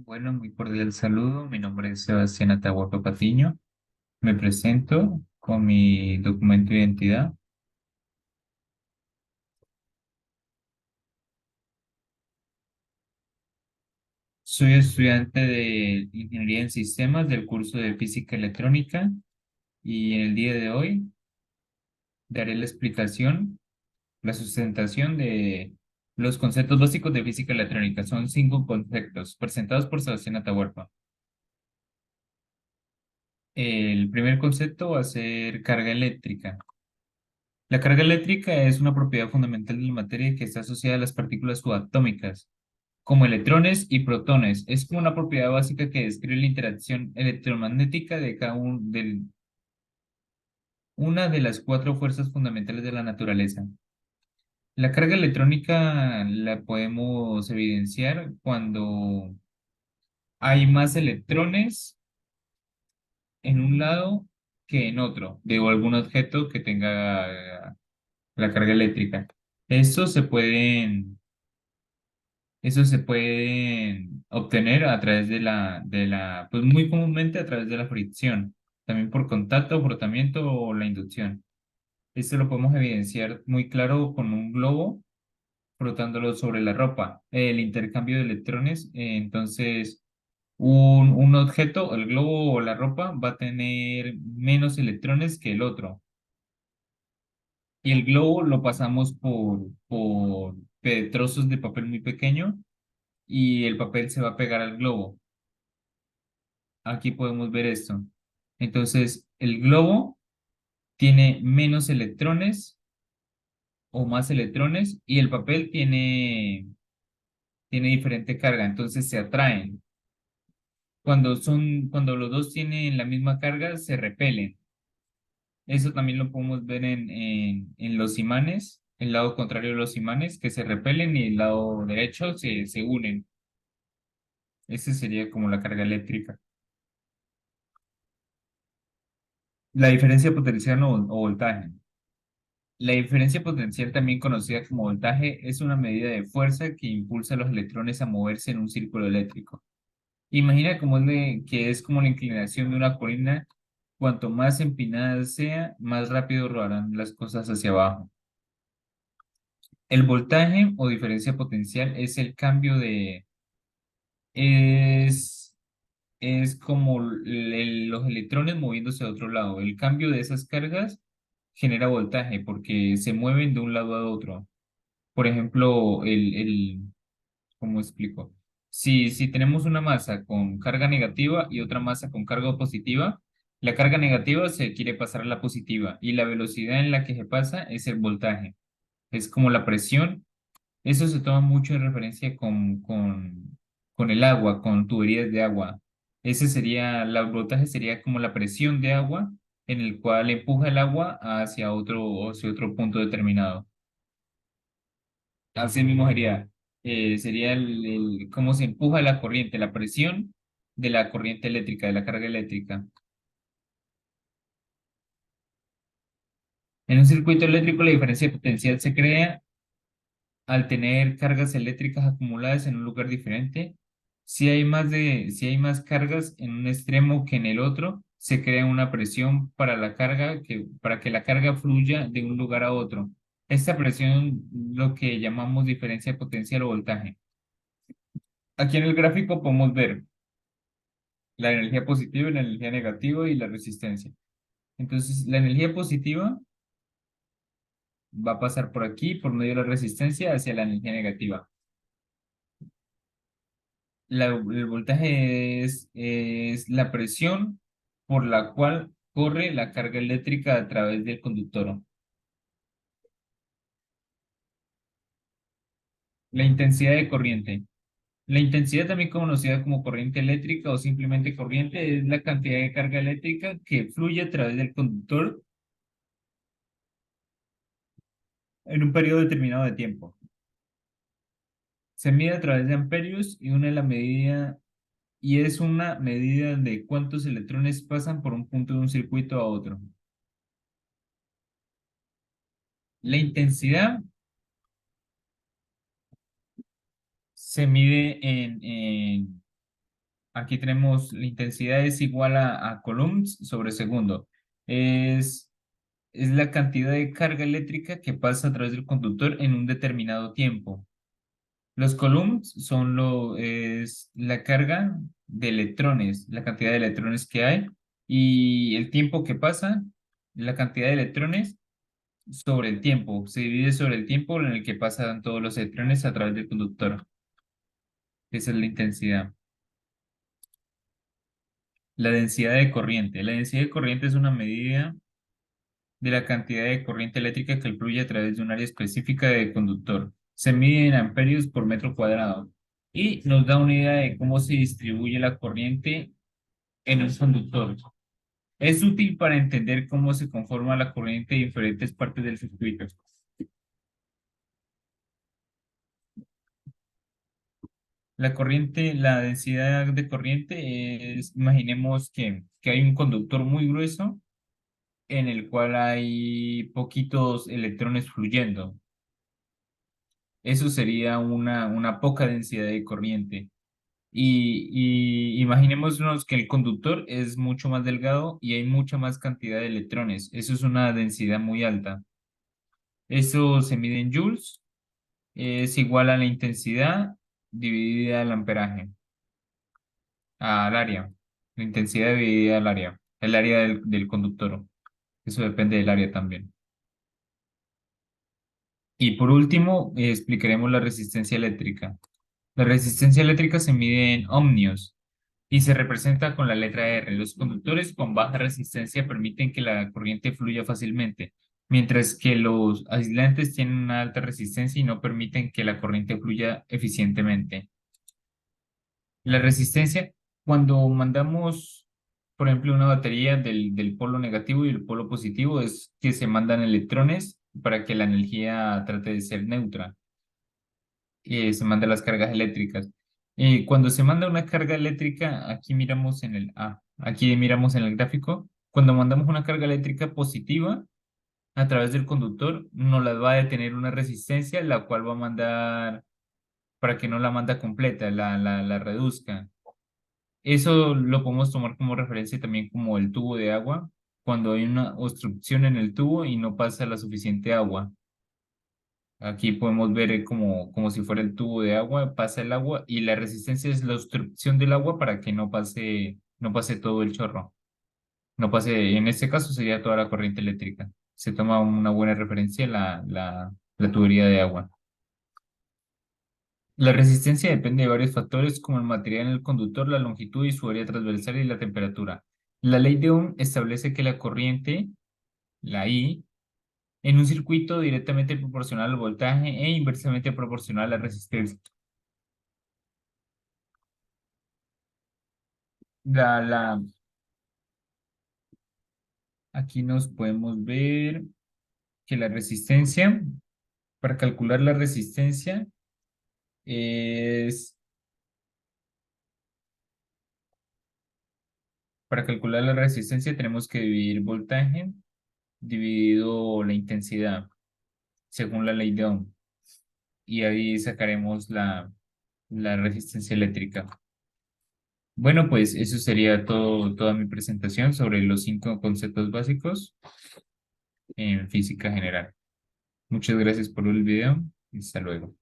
Bueno, muy cordial saludo. Mi nombre es Sebastián Atahualpa Patiño. Me presento con mi documento de identidad. Soy estudiante de Ingeniería en Sistemas del curso de Física Electrónica y en el día de hoy daré la explicación, la sustentación de los conceptos básicos de física electrónica. Son 5 conceptos presentados por Sebastián Atahualpa. El primer concepto va a ser carga eléctrica. La carga eléctrica es una propiedad fundamental de la materia que está asociada a las partículas subatómicas, como electrones y protones. Es como una propiedad básica que describe la interacción electromagnética de una de las 4 fuerzas fundamentales de la naturaleza. La carga electrónica la podemos evidenciar cuando hay más electrones en un lado que en otro, de algún objeto que tenga la carga eléctrica. Estos se pueden Eso se puede obtener a través pues muy comúnmente a través de la fricción, también por contacto, frotamiento o la inducción. Esto lo podemos evidenciar muy claro con un globo frotándolo sobre la ropa. El intercambio de electrones, entonces un objeto, el globo o la ropa, va a tener menos electrones que el otro. Y el globo lo pasamos por trozos de papel muy pequeño y el papel se va a pegar al globo. Aquí podemos ver esto. Entonces, el globo tiene menos electrones o más electrones y el papel tiene diferente carga, entonces se atraen. Cuando los dos tienen la misma carga, se repelen. Eso también lo podemos ver en los imanes, el lado contrario de los imanes, que se repelen y el lado derecho se unen. Ese sería como la carga eléctrica. La diferencia potencial o voltaje. La diferencia potencial, también conocida como voltaje, es una medida de fuerza que impulsa a los electrones a moverse en un círculo eléctrico. Imagina que es como la inclinación de una colina. Cuanto más empinada sea, más rápido rodarán las cosas hacia abajo. El voltaje o diferencia potencial es el cambio de... Es, es como los electrones moviéndose a otro lado. El cambio de esas cargas genera voltaje porque se mueven de un lado a otro. Por ejemplo, ¿cómo explico? Si tenemos una masa con carga negativa y otra masa con carga positiva, la carga negativa se quiere pasar a la positiva y la velocidad en la que se pasa es el voltaje. Es como la presión. Eso se toma mucho en referencia con el agua, con tuberías de agua. El voltaje sería como la presión de agua en el cual empuja el agua hacia otro punto determinado. Así mismo sería cómo se empuja la corriente, la presión de la corriente eléctrica, de la carga eléctrica. En un circuito eléctrico, la diferencia potencial se crea al tener cargas eléctricas acumuladas en un lugar diferente. Si hay más cargas en un extremo que en el otro, se crea una presión para que la carga fluya de un lugar a otro. Esta presión lo que llamamos diferencia potencial o voltaje. Aquí en el gráfico podemos ver la energía positiva y la energía negativa y la resistencia. Entonces, la energía positiva va a pasar por aquí, por medio de la resistencia, hacia la energía negativa. El voltaje es la presión por la cual corre la carga eléctrica a través del conductor. La intensidad de corriente. La intensidad, también conocida como corriente eléctrica o simplemente corriente, es la cantidad de carga eléctrica que fluye a través del conductor en un periodo determinado de tiempo. Se mide a través de amperios y es una medida de cuántos electrones pasan por un punto de un circuito a otro. La intensidad se mide Aquí tenemos la intensidad es igual a coulombs sobre segundo. Es, es la cantidad de carga eléctrica que pasa a través del conductor en un determinado tiempo. Los coulombs es la carga de electrones, la cantidad de electrones que hay y el tiempo que pasa, la cantidad de electrones sobre el tiempo. Se divide sobre el tiempo en el que pasan todos los electrones a través del conductor. Esa es la intensidad. La densidad de corriente. La densidad de corriente es una medida de la cantidad de corriente eléctrica que fluye a través de un área específica de conductor. Se mide en amperios por metro cuadrado y nos da una idea de cómo se distribuye la corriente en un conductor. Es útil para entender cómo se conforma la corriente en diferentes partes del circuito. La corriente, la densidad de corriente es, imaginemos que hay un conductor muy grueso en el cual hay poquitos electrones fluyendo. Eso sería una poca densidad de corriente. Y imaginémonos que el conductor es mucho más delgado y hay mucha más cantidad de electrones. Eso es una densidad muy alta. Eso se mide en joules, es igual a la intensidad dividida el amperaje, al área. La intensidad dividida al área, el área del conductor. Eso depende del área también. Y por último, explicaremos la resistencia eléctrica. La resistencia eléctrica se mide en ohmios y se representa con la letra R. Los conductores con baja resistencia permiten que la corriente fluya fácilmente, mientras que los aislantes tienen una alta resistencia y no permiten que la corriente fluya eficientemente. La resistencia, cuando mandamos, por ejemplo, una batería del polo negativo y el polo positivo, es que se mandan electrones para que la energía trate de ser neutra. Se manda las cargas eléctricas. Cuando se manda una carga eléctrica, aquí miramos en el gráfico, cuando mandamos una carga eléctrica positiva a través del conductor, nos la va a detener una resistencia, la cual va a mandar para que no la manda completa, la reduzca. Eso lo podemos tomar como referencia también como el tubo de agua, cuando hay una obstrucción en el tubo y no pasa la suficiente agua. Aquí podemos ver como si fuera el tubo de agua, pasa el agua y la resistencia es la obstrucción del agua para que no pase todo el chorro. No pase, en este caso sería toda la corriente eléctrica. Se toma una buena referencia la tubería de agua. La resistencia depende de varios factores como el material en el conductor, la longitud y su área transversal y la temperatura. La ley de Ohm establece que la corriente, la I, en un circuito directamente proporcional al voltaje e inversamente proporcional a la resistencia. La, la, Aquí nos podemos ver que la resistencia, para calcular la resistencia, es, para calcular la resistencia tenemos que dividir voltaje dividido la intensidad, según la ley de Ohm, y ahí sacaremos la resistencia eléctrica. Bueno, pues eso sería toda mi presentación sobre los 5 conceptos básicos en física general. Muchas gracias por el video y hasta luego.